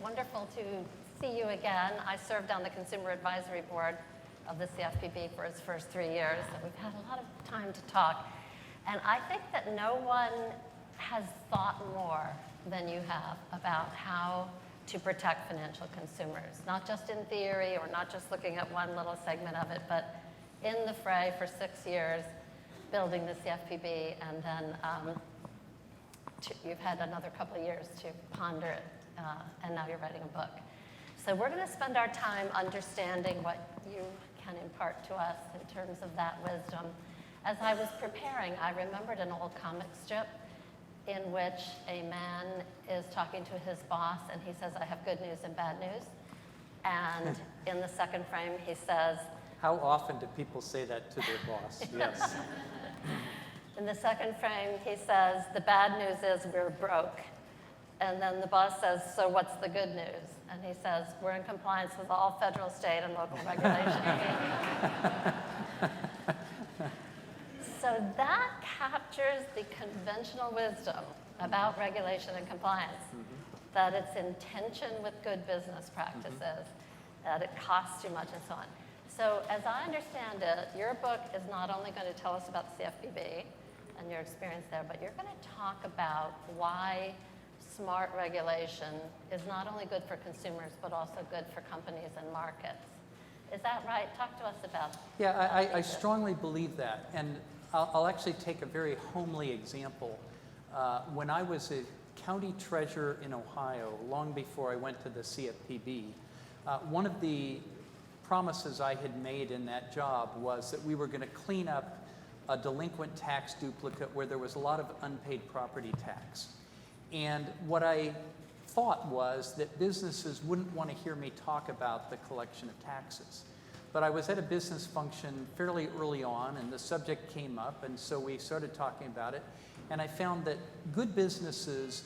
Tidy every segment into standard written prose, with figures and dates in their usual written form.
wonderful to see you again. I served on the Consumer Advisory Board of the CFPB for its first 3 years, and we've had a lot of time to talk. And I think that no one has thought more than you have about how to protect financial consumers, not just in theory or not just looking at one little segment of it, but in the fray for 6 years, building the CFPB, and then you've had another couple of years to ponder it, and now you're writing a book. So we're going to spend our time understanding what you can impart to us in terms of that wisdom. As I was preparing, I remembered an old comic strip in which a man is talking to his boss, and he says, "I have good news and bad news." And in the second frame, he says... How often do people say that to their boss? Yes. In the second frame, he says, "The bad news is we're broke." And then the boss says, "So what's the good news?" And he says, "We're in compliance with all federal, state, and local regulations." So that captures the conventional wisdom about regulation and compliance, that it's in tension with good business practices, that it costs too much, and so on. So as I understand it, your book is not only going to tell us about the CFPB and your experience there, but you're going to talk about why smart regulation is not only good for consumers, but also good for companies and markets. Is that right? Talk to us about that. Yeah, I strongly believe that. And I'll actually take a very homely example. When I was a county treasurer in Ohio, long before I went to the CFPB, one of the promises I had made in that job was that we were going to clean up a delinquent tax duplicate where there was a lot of unpaid property tax. And what I thought was that businesses wouldn't want to hear me talk about the collection of taxes. But I was at a business function fairly early on, and the subject came up, and so we started talking about it. And I found that good businesses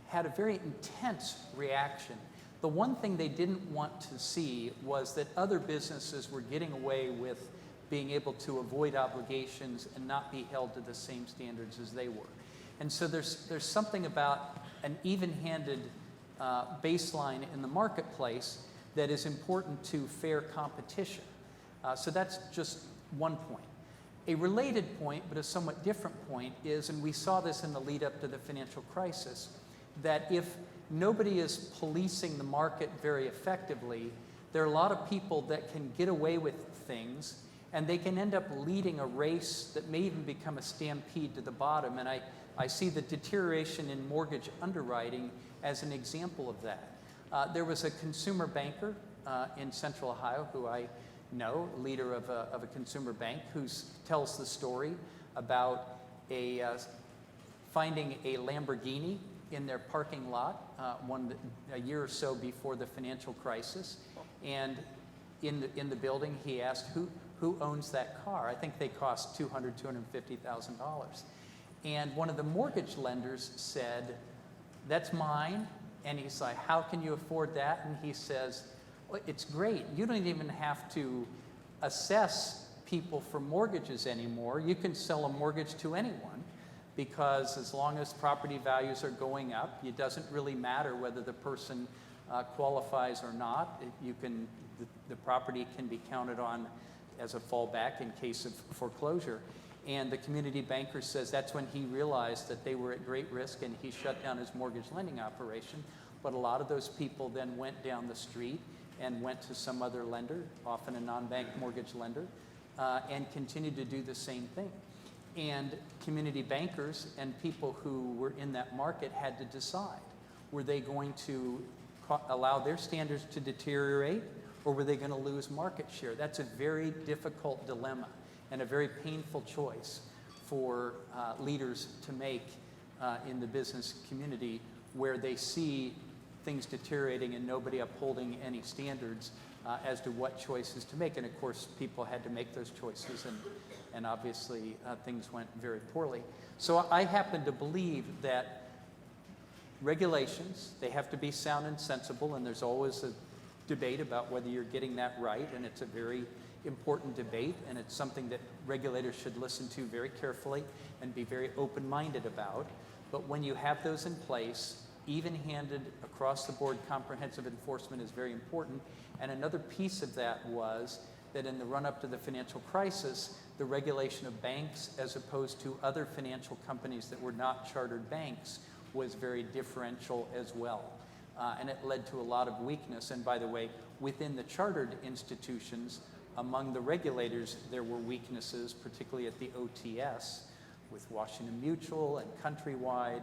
had a very intense reaction. The one thing they didn't want to see was that other businesses were getting away with being able to avoid obligations and not be held to the same standards as they were. And so there's something about an even-handed baseline in the marketplace that is important to fair competition. So that's just one point. A related point, but a somewhat different point, is, and we saw this in the lead up to the financial crisis, that if nobody is policing the market very effectively, there are a lot of people that can get away with things, and they can end up leading a race that may even become a stampede to the bottom. And I see the deterioration in mortgage underwriting as an example of that. There was a consumer banker in Central Ohio who I know, leader of a consumer bank, who tells the story about finding a Lamborghini in their parking lot a year or so before the financial crisis. And in the building, he asked, who owns that car? I think they cost $250,000. And one of the mortgage lenders said, "That's mine." And he's like, "How can you afford that?" And he says, "Well, it's great. You don't even have to assess people for mortgages anymore. You can sell a mortgage to anyone, because as long as property values are going up, it doesn't really matter whether the person qualifies or not. The property can be counted on as a fallback in case of foreclosure." And the community banker says that's when he realized that they were at great risk, and he shut down his mortgage lending operation. But a lot of those people then went down the street and went to some other lender, often a non-bank mortgage lender, and continued to do the same thing. And community bankers and people who were in that market had to decide, were they going to allow their standards to deteriorate, or were they going to lose market share? That's a very difficult dilemma and a very painful choice for leaders to make in the business community, where they see things deteriorating and nobody upholding any standards as to what choices to make. And of course, people had to make those choices, and obviously things went very poorly. So I happen to believe that regulations, they have to be sound and sensible, and there's always a debate about whether you're getting that right, and it's a very important debate, and it's something that regulators should listen to very carefully and be very open-minded about. But when you have those in place, even-handed, across-the-board comprehensive enforcement is very important. And another piece of that was that in the run-up to the financial crisis, the regulation of banks as opposed to other financial companies that were not chartered banks was very differential as well. And it led to a lot of weakness. And by the way, within the chartered institutions, among the regulators, there were weaknesses, particularly at the OTS, with Washington Mutual and Countrywide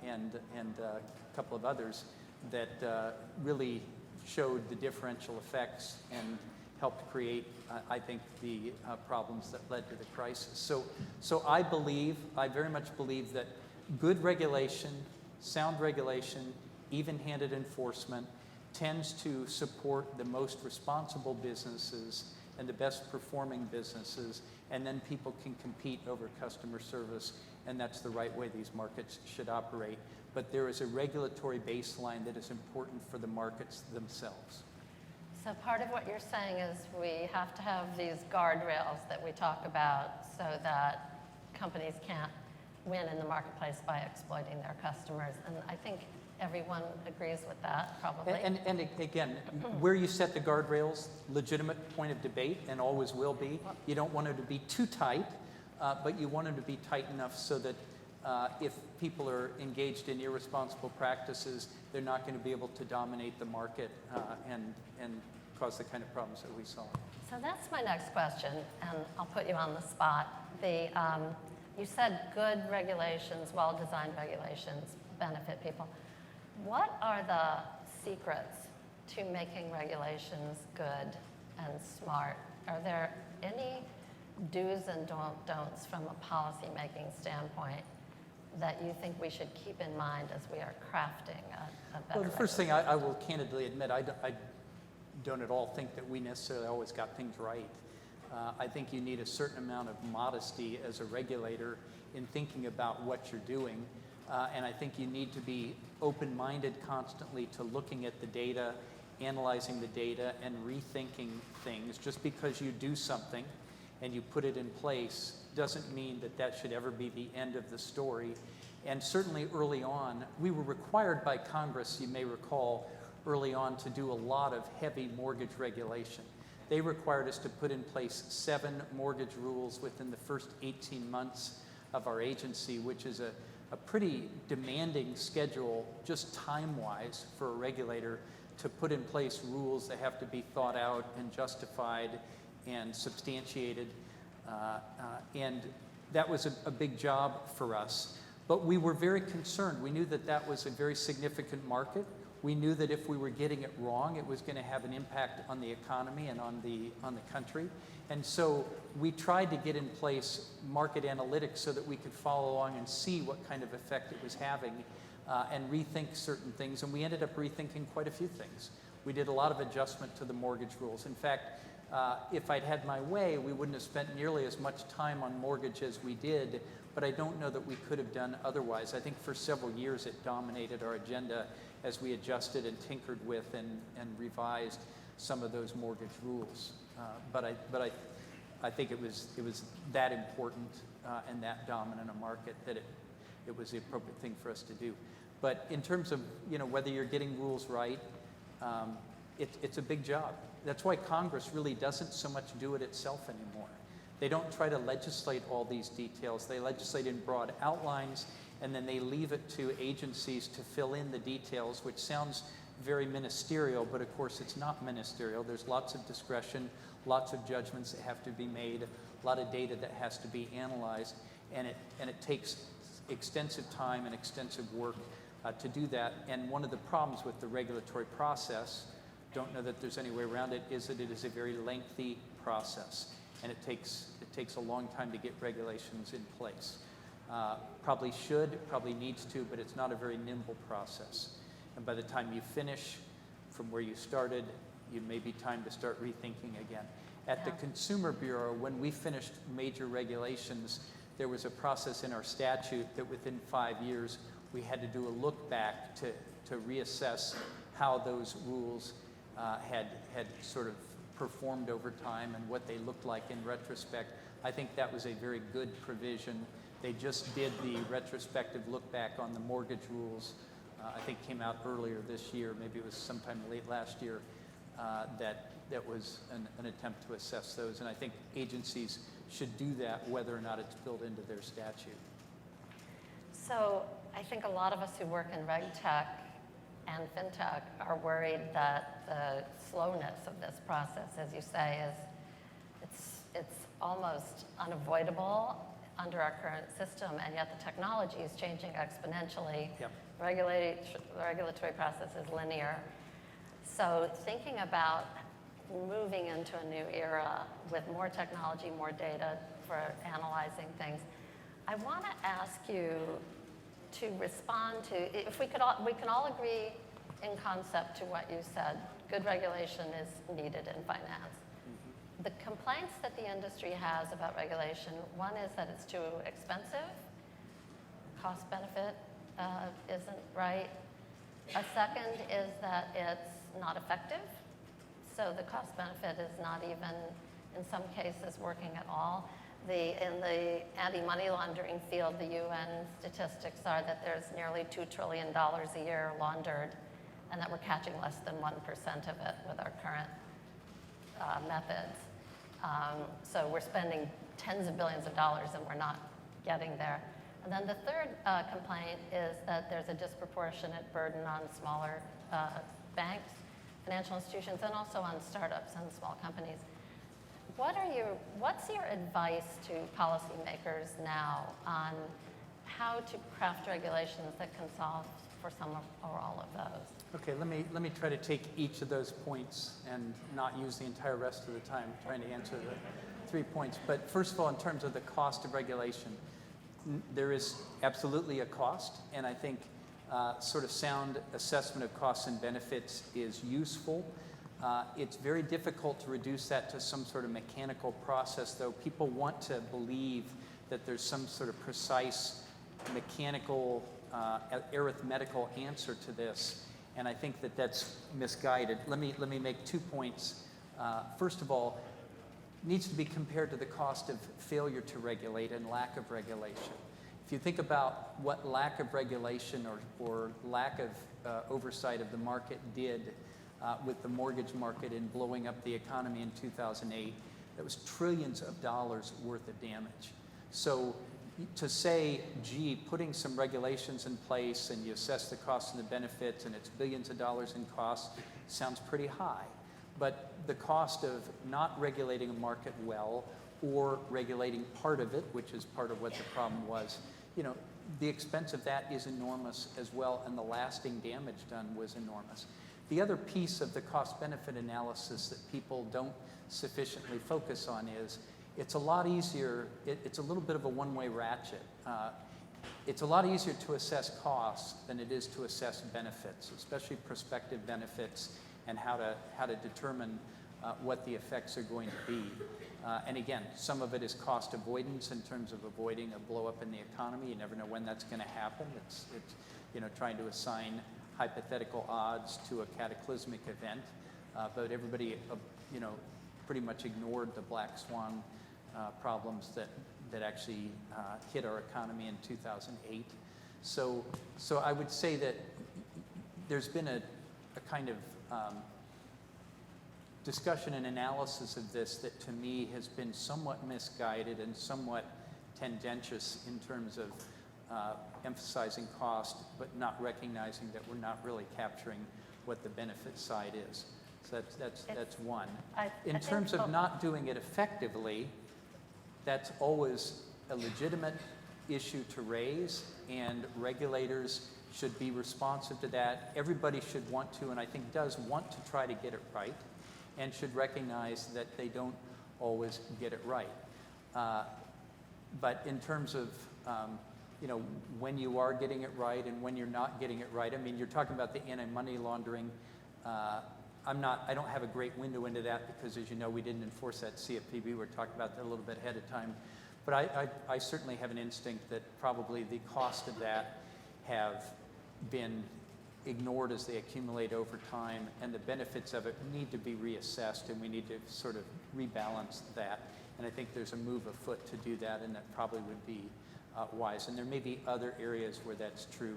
and a couple of others that really showed the differential effects and helped create, I think, the problems that led to the crisis. So I very much believe that good regulation, sound regulation, even-handed enforcement tends to support the most responsible businesses and the best performing businesses, and then people can compete over customer service, and that's the right way these markets should operate. But there is a regulatory baseline that is important for the markets themselves. So part of what you're saying is we have to have these guardrails that we talk about so that companies can't win in the marketplace by exploiting their customers. And I think everyone agrees with that, probably. And again, where you set the guardrails, legitimate point of debate and always will be. You don't want them to be too tight, but you want them to be tight enough so that if people are engaged in irresponsible practices, they're not going to be able to dominate the market and cause the kind of problems that we saw. So that's my next question, and I'll put you on the spot. You said good regulations, well-designed regulations benefit people. What are the secrets to making regulations good and smart? Are there any do's and don'ts from a policy-making standpoint that you think we should keep in mind as we are crafting a better Well, the first thing I will candidly admit, I don't at all think that we necessarily always got things right. I think you need a certain amount of modesty as a regulator in thinking about what you're doing. And I think you need to be open-minded constantly to looking at the data, analyzing the data, and rethinking things. Just because you do something and you put it in place doesn't mean that that should ever be the end of the story. And certainly early on, we were required by Congress, you may recall, early on to do a lot of heavy mortgage regulation. They required us to put in place 7 mortgage rules within the first 18 months of our agency, which is a pretty demanding schedule, just time-wise, for a regulator to put in place rules that have to be thought out and justified and substantiated. And that was a big job for us. But we were very concerned. We knew that that was a very significant market. We knew that if we were getting it wrong, it was going to have an impact on the economy and on the country. And so we tried to get in place market analytics so that we could follow along and see what kind of effect it was having and rethink certain things. And we ended up rethinking quite a few things. We did a lot of adjustment to the mortgage rules. In fact, if I'd had my way, we wouldn't have spent nearly as much time on mortgage as we did, but I don't know that we could have done otherwise. I think for several years it dominated our agenda as we adjusted and tinkered with and revised some of those mortgage rules. But I think it was that important and that dominant a market that it was the appropriate thing for us to do. But in terms of whether you're getting rules right, it's a big job. That's why Congress really doesn't so much do it itself anymore. They don't try to legislate all these details. They legislate in broad outlines, and then they leave it to agencies to fill in the details, which sounds very ministerial, but of course it's not ministerial. There's lots of discretion, lots of judgments that have to be made, a lot of data that has to be analyzed, and it takes extensive time and extensive work to do that. And one of the problems with the regulatory process, don't know that there's any way around it, is that it is a very lengthy process, and it takes a long time to get regulations in place. Probably needs to, but it's not a very nimble process. And by the time you finish from where you started, you may be time to start rethinking again. At the Consumer Bureau, when we finished major regulations, there was a process in our statute that within 5 years, we had to do a look back to reassess how those rules had sort of performed over time and what they looked like in retrospect. I think that was a very good provision. They just did the retrospective look back on the mortgage rules I think came out earlier this year, maybe it was sometime late last year, that was an attempt to assess those. And I think agencies should do that whether or not it's built into their statute. So I think a lot of us who work in RegTech and FinTech are worried that the slowness of this process, as you say, it's almost unavoidable under our current system, and yet the technology is changing exponentially. Yep. The regulatory process is linear. So thinking about moving into a new era with more technology, more data for analyzing things, I want to ask you to respond to, if we can all agree in concept to what you said, good regulation is needed in finance. The complaints that the industry has about regulation, one is that it's too expensive, cost benefit isn't right. A second is that it's not effective, so the cost benefit is not even, in some cases, working at all. In the anti-money laundering field, the UN statistics are that there's nearly $2 trillion a year laundered, and that we're catching less than 1% of it with our current methods. So we're spending tens of billions of dollars and we're not getting there. And then the third complaint is that there's a disproportionate burden on smaller banks, financial institutions, and also on startups and small companies. What's your advice to policymakers now on how to craft regulations that can solve for some or all of those? Okay, let me try to take each of those points and not use the entire rest of the time trying to answer the 3 points. But first of all, in terms of the cost of regulation, there is absolutely a cost, and I think sort of sound assessment of costs and benefits is useful. It's very difficult to reduce that to some sort of mechanical process, though. People want to believe that there's some sort of precise mechanical arithmetical answer to this, and I think that that's misguided. Let me make 2 points. First of all, needs to be compared to the cost of failure to regulate and lack of regulation. If you think about what lack of regulation or lack of oversight of the market did with the mortgage market in blowing up the economy in 2008, that was trillions of dollars worth of damage. So to say, gee, putting some regulations in place and you assess the costs and the benefits and it's billions of dollars in costs sounds pretty high. But the cost of not regulating a market well or regulating part of it, which is part of what the problem was, the expense of that is enormous as well, and the lasting damage done was enormous. The other piece of the cost-benefit analysis that people don't sufficiently focus on is it's a lot easier, it's a little bit of a one-way ratchet. It's a lot easier to assess costs than it is to assess benefits, especially prospective benefits, and how to determine what the effects are going to be. And again, some of it is cost avoidance in terms of avoiding a blow up in the economy. You never know when that's going to happen. It's trying to assign hypothetical odds to a cataclysmic event. But everybody pretty much ignored the black swan problems that actually hit our economy in 2008. So I would say that there's been a kind of discussion and analysis of this that to me has been somewhat misguided and somewhat tendentious in terms of emphasizing cost, but not recognizing that we're not really capturing what the benefit side is. So that's one. In terms of not doing it effectively, that's always a legitimate issue to raise, and regulators should be responsive to that. Everybody should want to, and I think does want to try to get it right, and should recognize that they don't always get it right. But in terms of when you are getting it right and when you're not getting it right, I mean, you're talking about the anti-money laundering. I don't have a great window into that because, as you know, we didn't enforce that CFPB. We're talking about that a little bit ahead of time. But I certainly have an instinct that probably the cost of that have been ignored as they accumulate over time, and the benefits of it need to be reassessed, and we need to sort of rebalance that. And I think there's a move afoot to do that, and that probably would be wise. And there may be other areas where that's true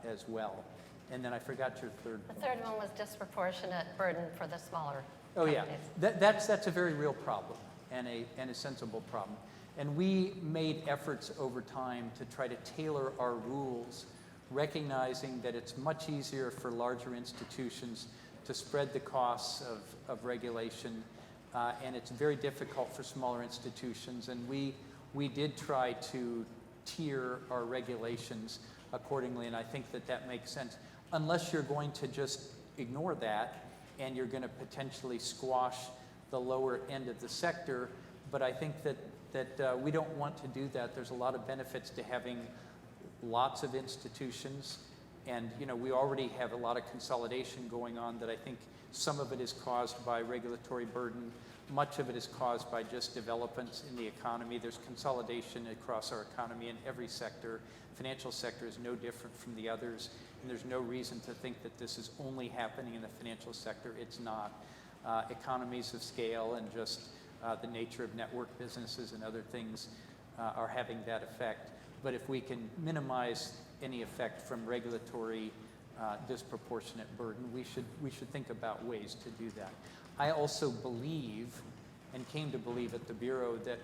as well. And then I forgot your third The point. third one was disproportionate burden for the smaller Oh yeah, companies. that's a very real problem and a sensible problem. And we made efforts over time to try to tailor our rules, recognizing that it's much easier for larger institutions to spread the costs of regulation, and it's very difficult for smaller institutions. And we did try to tier our regulations accordingly, and I think that makes sense. Unless you're going to just ignore that and you're going to potentially squash the lower end of the sector, but I think that we don't want to do that. There's a lot of benefits to having lots of institutions, and we already have a lot of consolidation going on that I think some of it is caused by regulatory burden, much of it is caused by just developments in the economy. There's consolidation across our economy in every sector. Financial sector is no different from the others, and there's no reason to think that this is only happening in the financial sector. It's not. Economies of scale and just the nature of network businesses and other things are having that effect. But if we can minimize any effect from regulatory disproportionate burden, we should think about ways to do that. I also believe, and came to believe at the Bureau, that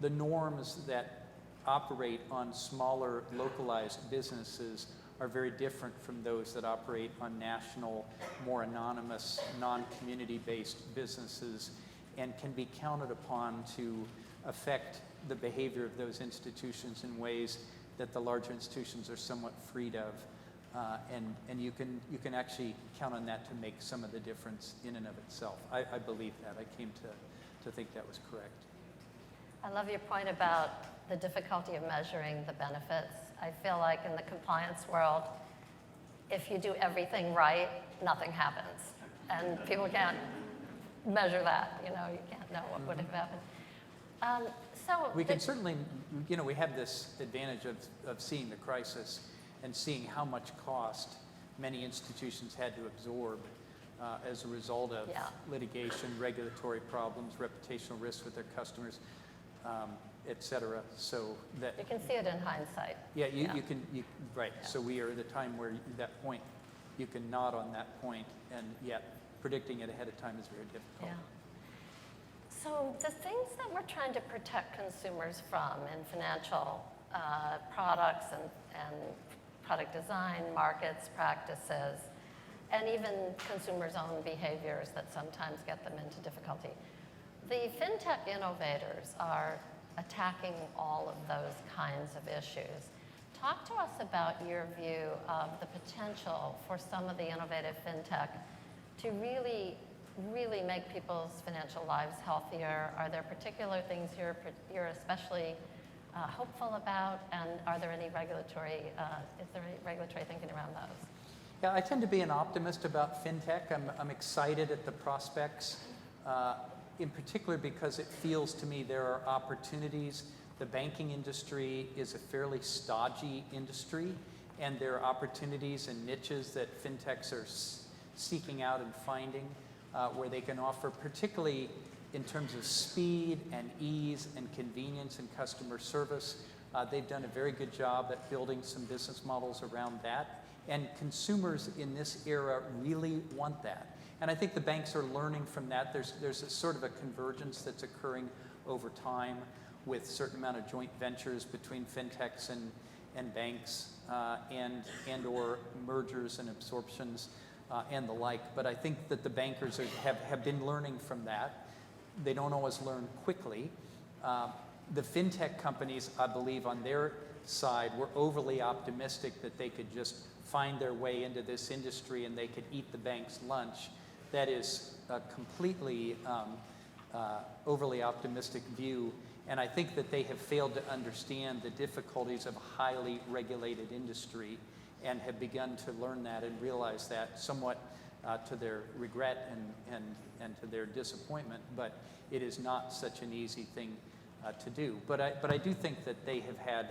the norms that operate on smaller localized businesses are very different from those that operate on national, more anonymous, non-community based businesses, and can be counted upon to affect the behavior of those institutions in ways that the larger institutions are somewhat freed of. And you can actually count on that to make some of the difference in and of itself. I believe that. I came to think that was correct. I love your point about the difficulty of measuring the benefits. I feel like in the compliance world, if you do everything right, nothing happens. And people can't measure that. You can't know what would have happened. We can certainly, we have this advantage of seeing the crisis and seeing how much cost many institutions had to absorb as a result of litigation, regulatory problems, reputational risks with their customers, et cetera. So that you can see it in hindsight. Yeah, you can, right. Yeah. So we are at a time where that point, you can nod on that point, and yet predicting it ahead of time is very difficult. Yeah. So the things that we're trying to protect consumers from in financial products and product design, markets, practices, and even consumers' own behaviors that sometimes get them into difficulty. The fintech innovators are attacking all of those kinds of issues. Talk to us about your view of the potential for some of the innovative fintech to really make people's financial lives healthier. Are there particular things you're especially hopeful about, and are there any regulatory thinking around those? Yeah, I tend to be an optimist about fintech. I'm excited at the prospects, in particular because it feels to me there are opportunities. The banking industry is a fairly stodgy industry, and there are opportunities and niches that fintechs are seeking out and finding where they can offer, particularly in terms of speed and ease and convenience and customer service. They've done a very good job at building some business models around that. And consumers in this era really want that. And I think the banks are learning from that. There's a sort of a convergence that's occurring over time with a certain amount of joint ventures between fintechs and banks and or mergers and absorptions and the like. But I think that the bankers have been learning from that. They don't always learn quickly. The fintech companies, I believe, on their side were overly optimistic that they could just find their way into this industry and they could eat the bank's lunch. That is a completely overly optimistic view, and I think that they have failed to understand the difficulties of a highly regulated industry and have begun to learn that and realize that somewhat to their regret and to their disappointment, but it is not such an easy thing to do. But I do think that they have had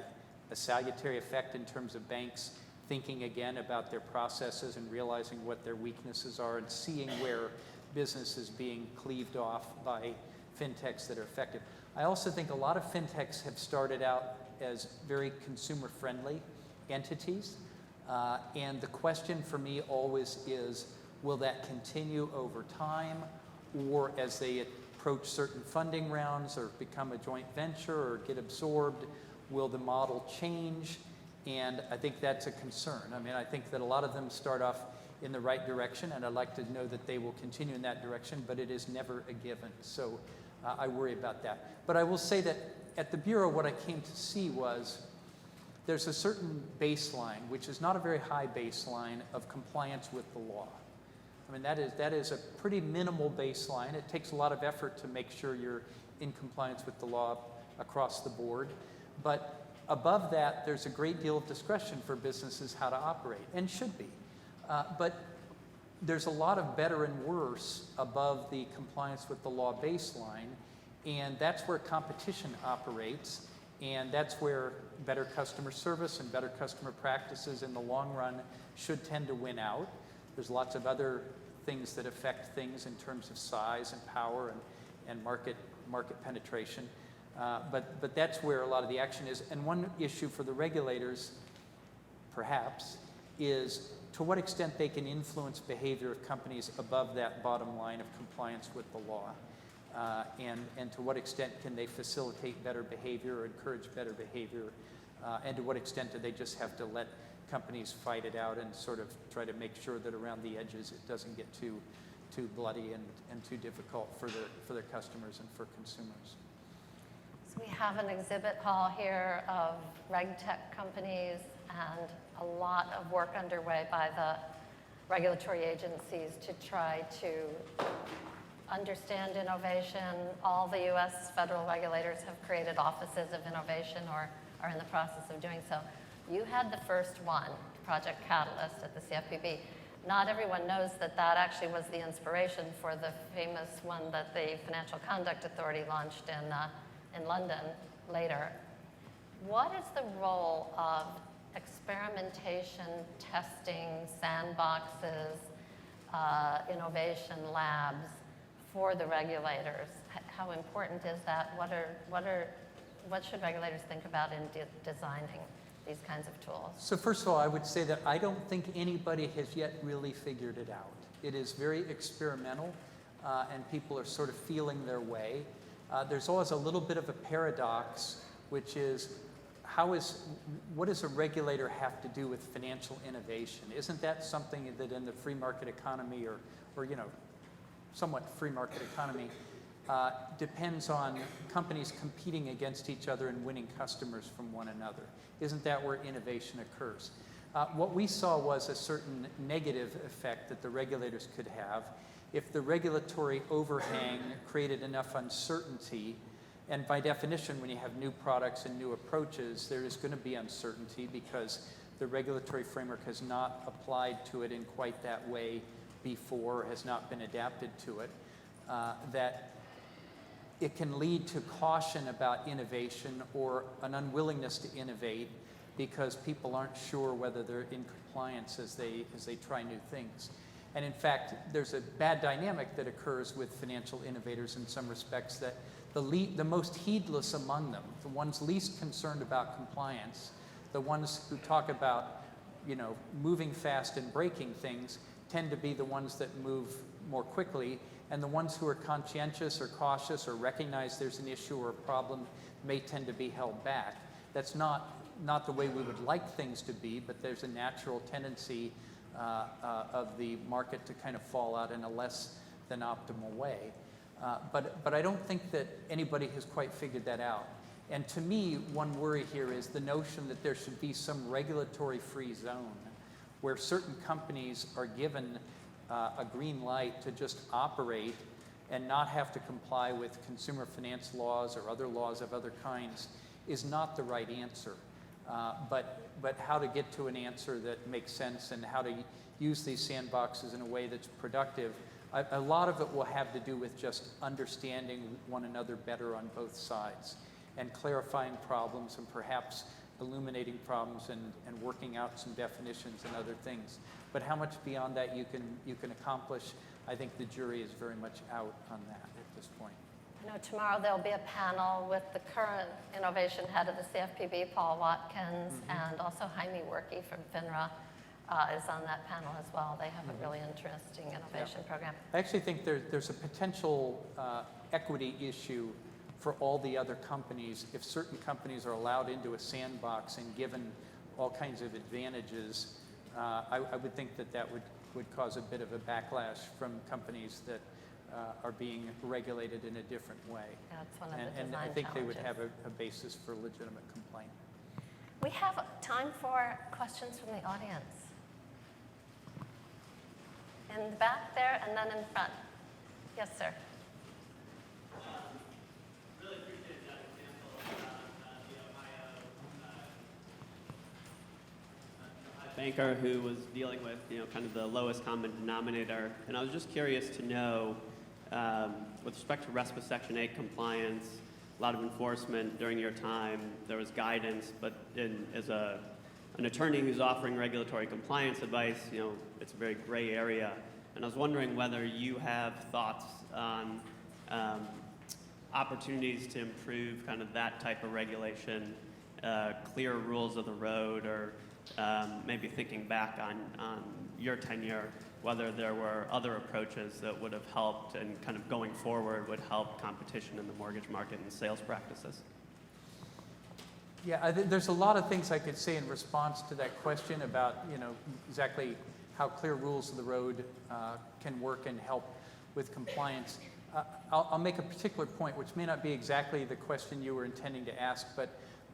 a salutary effect in terms of banks thinking again about their processes and realizing what their weaknesses are and seeing where business is being cleaved off by fintechs that are effective. I also think a lot of fintechs have started out as very consumer-friendly entities. And the question for me always is, will that continue over time, or as they approach certain funding rounds or become a joint venture or get absorbed, will the model change? And I think that's a concern. I mean, I think that a lot of them start off in the right direction, and I'd like to know that they will continue in that direction, but it is never a given. So I worry about that. But I will say that at the Bureau, what I came to see was there's a certain baseline, which is not a very high baseline, of compliance with the law. I mean, that is a pretty minimal baseline. It takes a lot of effort to make sure you're in compliance with the law across the board. But above that, there's a great deal of discretion for businesses how to operate, and should be. But there's a lot of better and worse above the compliance with the law baseline, and that's where competition operates, and that's where better customer service and better customer practices in the long run should tend to win out. There's lots of other things that affect things in terms of size and power and market penetration. But that's where a lot of the action is. And one issue for the regulators, perhaps, is to what extent they can influence behavior of companies above that bottom line of compliance with the law. And to what extent can they facilitate better behavior or encourage better behavior? And to what extent do they just have to let companies fight it out and sort of try to make sure that around the edges it doesn't get too bloody and too difficult for their customers and for consumers? So we have an exhibit hall here of RegTech companies and a lot of work underway by the regulatory agencies to try to understand innovation. All the U.S. federal regulators have created offices of innovation or are in the process of doing so. You had the first one, Project Catalyst at the CFPB. Not everyone knows that that actually was the inspiration for the famous one that the Financial Conduct Authority launched in London later. What is the role of experimentation, testing, sandboxes, innovation labs for the regulators? How important is that? What should regulators think about in designing these kinds of tools? So first of all, I would say that I don't think anybody has yet really figured it out. It is very experimental, and people are sort of feeling their way. There's always a little bit of a paradox, which is, what does a regulator have to do with financial innovation? Isn't that something that in the free market economy or somewhat free market economy depends on companies competing against each other and winning customers from one another? Isn't that where innovation occurs? What we saw was a certain negative effect that the regulators could have if the regulatory overhang created enough uncertainty. And by definition, when you have new products and new approaches, there is going to be uncertainty because the regulatory framework has not applied to it in quite that way before, has not been adapted to it, that it can lead to caution about innovation or an unwillingness to innovate because people aren't sure whether they're in compliance as they try new things. And in fact, there's a bad dynamic that occurs with financial innovators in some respects, that the most heedless among them, the ones least concerned about compliance, the ones who talk about moving fast and breaking things, tend to be the ones that move more quickly, and the ones who are conscientious or cautious or recognize there's an issue or a problem may tend to be held back. That's not the way we would like things to be, but there's a natural tendency of the market to kind of fall out in a less than optimal way. But I don't think that anybody has quite figured that out. And to me, one worry here is the notion that there should be some regulatory-free zone where certain companies are given a green light to just operate and not have to comply with consumer finance laws or other laws of other kinds is not the right answer. But how to get to an answer that makes sense and how to use these sandboxes in a way that's productive, a lot of it will have to do with just understanding one another better on both sides and clarifying problems and perhaps illuminating problems and working out some definitions and other things. But how much beyond that you can accomplish, I think the jury is very much out on that at this point. I know tomorrow there'll be a panel with the current innovation head of the CFPB, Paul Watkins, and also Jaime Werke from FINRA, is on that panel as well. They have a really interesting innovation program. I actually think there's a potential equity issue for all the other companies if certain companies are allowed into a sandbox and given all kinds of advantages. I would think that would cause a bit of a backlash from companies that are being regulated in a different way. That's one of the And design I think they would challenges. have a basis for legitimate complaint. We have time for questions from the audience. In the back there, and then in front. Yes, sir. Really appreciate that example about the Ohio banker who was dealing with, kind of the lowest common denominator. And I was just curious to know, with respect to RESPA Section 8 compliance, a lot of enforcement during your time, there was guidance, but as an attorney who's offering regulatory compliance advice, it's a very gray area. And I was wondering whether you have thoughts on opportunities to improve kind of that type of regulation, clear rules of the road, or maybe thinking back on your tenure, whether there were other approaches that would have helped and kind of going forward would help competition in the mortgage market and sales practices. Yeah, there's a lot of things I could say in response to that question about, exactly how clear rules of the road can work and help with compliance. I'll make a particular point, which may not be exactly the question you were intending to ask, but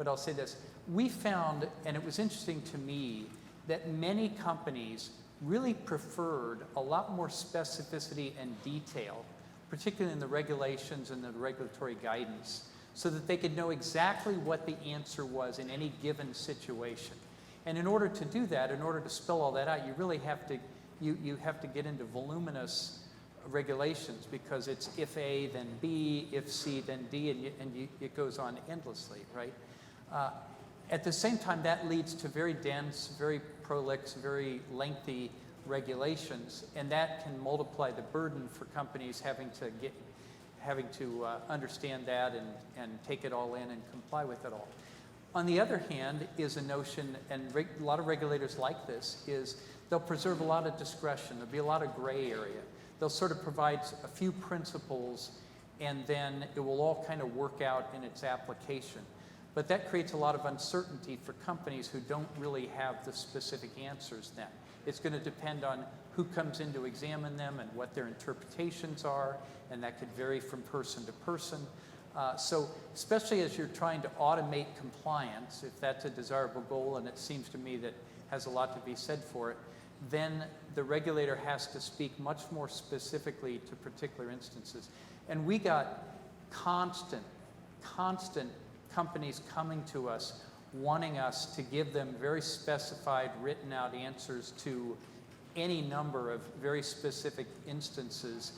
I'll say this. We found, and it was interesting to me, that many companies really preferred a lot more specificity and detail, particularly in the regulations and the regulatory guidance, so that they could know exactly what the answer was in any given situation. And in order to do that, in order to spell all that out, you really have to, you have to get into voluminous regulations, because it's if A, then B, if C, then D, and it goes on endlessly, right? At the same time, that leads to very dense, very prolix, very lengthy regulations, and that can multiply the burden for companies having to understand that and take it all in and comply with it all. On the other hand is a notion, and a lot of regulators like this, is they'll preserve a lot of discretion. There'll be a lot of gray area. They'll sort of provide a few principles, and then it will all kind of work out in its application. But that creates a lot of uncertainty for companies who don't really have the specific answers then. It's going to depend on who comes in to examine them and what their interpretations are, and that could vary from person to person. So especially as you're trying to automate compliance, if that's a desirable goal, and it seems to me that has a lot to be said for it, then the regulator has to speak much more specifically to particular instances. And we got constant companies coming to us wanting us to give them very specified, written out answers to any number of very specific instances.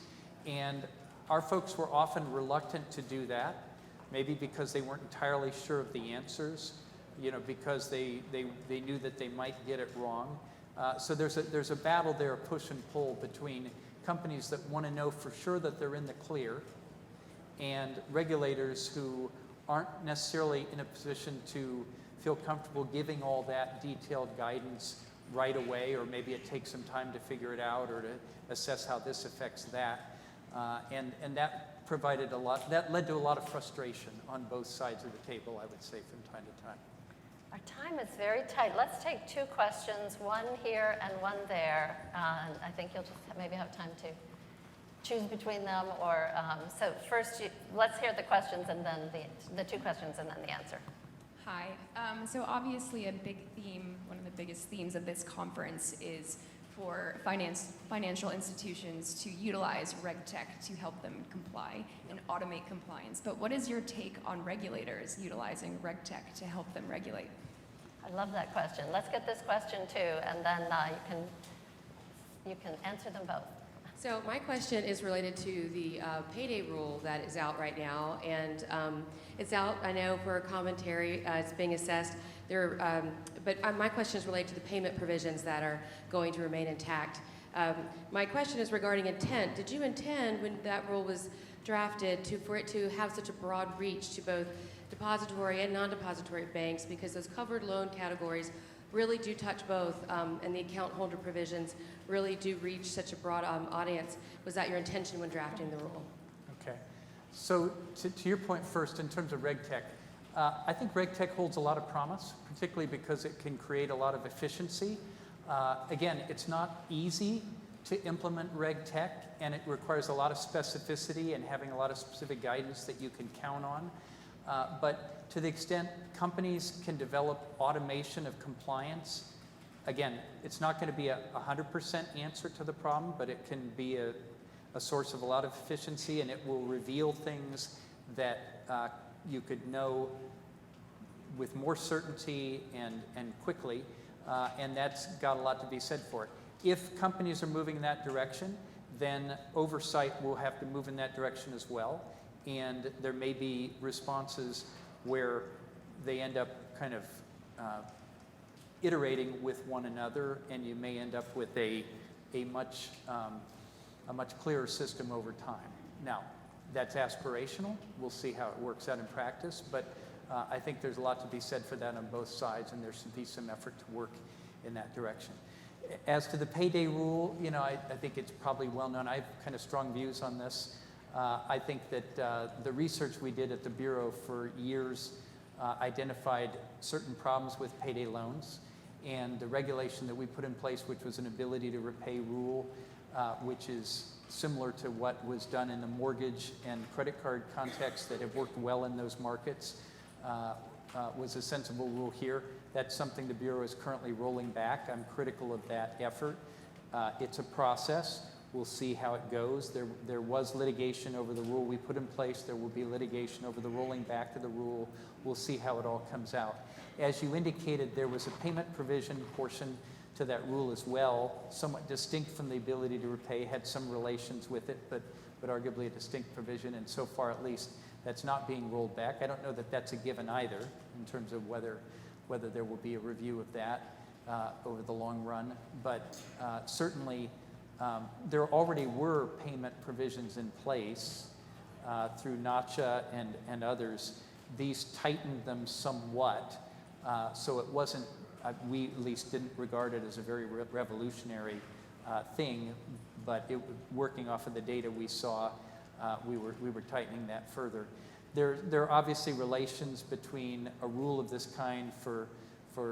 And our folks were often reluctant to do that, maybe because they weren't entirely sure of the answers, because they knew that they might get it wrong. So there's a battle there, push and pull, between companies that want to know for sure that they're in the clear and regulators who aren't necessarily in a position to feel comfortable giving all that detailed guidance right away, or maybe it takes some time to figure it out or to assess how this affects that. And that provided that led to a lot of frustration on both sides of the table, I would say, from time to time. Our time is very tight. Let's take two questions, one here and one there. And I think you'll just maybe have time to choose between them. Or so first, let's hear the questions, and then the two questions, and then the answer. Hi. So obviously a big theme, one of the biggest themes of this conference is for financial institutions to utilize RegTech to help them comply and automate compliance. But what is your take on regulators utilizing RegTech to help them regulate? I love that question. Let's get this question too, and then you can answer them both. So my question is related to the payday rule that is out right now, and it's out, I know, for commentary. It's being assessed. But my question is related to the payment provisions that are going to remain intact. My question is regarding intent. Did you intend, when that rule was drafted, for it to have such a broad reach to both depository and non-depository banks, because those covered loan categories really do touch both, and the account holder provisions really do reach such a broad audience. Was that your intention when drafting the rule? Okay. So to your point first, in terms of RegTech, I think RegTech holds a lot of promise, particularly because it can create a lot of efficiency. Again, it's not easy to implement RegTech, and it requires a lot of specificity and having a lot of specific guidance that you can count on. But to the extent companies can develop automation of compliance, again, it's not going to be a 100% answer to the problem, but it can be a source of a lot of efficiency, and it will reveal things that you could know with more certainty and quickly, and that's got a lot to be said for it. If companies are moving in that direction, then oversight will have to move in that direction as well, and there may be responses where they end up kind of iterating with one another, and you may end up with a much clearer system over time. Now, that's aspirational. We'll see how it works out in practice, but I think there's a lot to be said for that on both sides, and there should be some effort to work in that direction. As to the payday rule, you know, I think it's probably well known. I have kind of strong views on this. I think that the research we did at the Bureau for years identified certain problems with payday loans, and the regulation that we put in place, which was an ability to repay rule, which is similar to what was done in the mortgage and credit card context that have worked well in those markets, was a sensible rule here. That's something the Bureau is currently rolling back. I'm critical of that effort. It's a process. We'll see how it goes. There was litigation over the rule we put in place. There will be litigation over the rolling back of the rule. We'll see how it all comes out. As you indicated, there was a payment provision portion to that rule as well, somewhat distinct from the ability to repay, had some relations with it, but arguably a distinct provision, and so far at least that's not being rolled back. I don't know that that's a given either in terms of whether there will be a review of that over the long run, but certainly there already were payment provisions in place through NACHA and others. These tightened them somewhat, so it wasn't, we at least didn't regard it as a very revolutionary thing, but working off of the data we saw, we were tightening that further. There are obviously relations between a rule of this kind for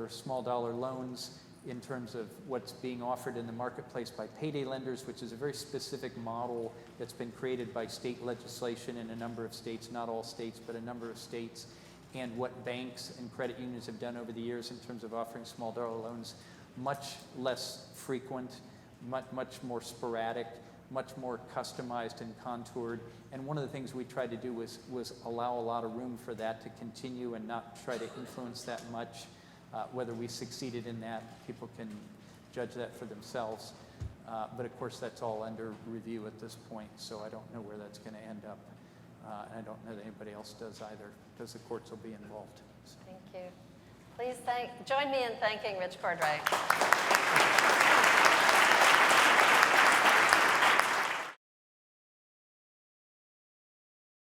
small dollar loans in terms of what's being offered in the marketplace by payday lenders, which is a very specific model that's been created by state legislation in a number of states, not all states, but a number of states, and what banks and credit unions have done over the years in terms of offering small dollar loans, much less frequent, much more sporadic, much more customized and contoured. And one of the things we tried to do was allow a lot of room for that to continue and not try to influence that much. Whether we succeeded in that, people can judge that for themselves. But of course, that's all under review at this point, so I don't know where that's going to end up. And I don't know that anybody else does either, because the courts will be involved. So. Thank you. Please join me in thanking Rich Cordray.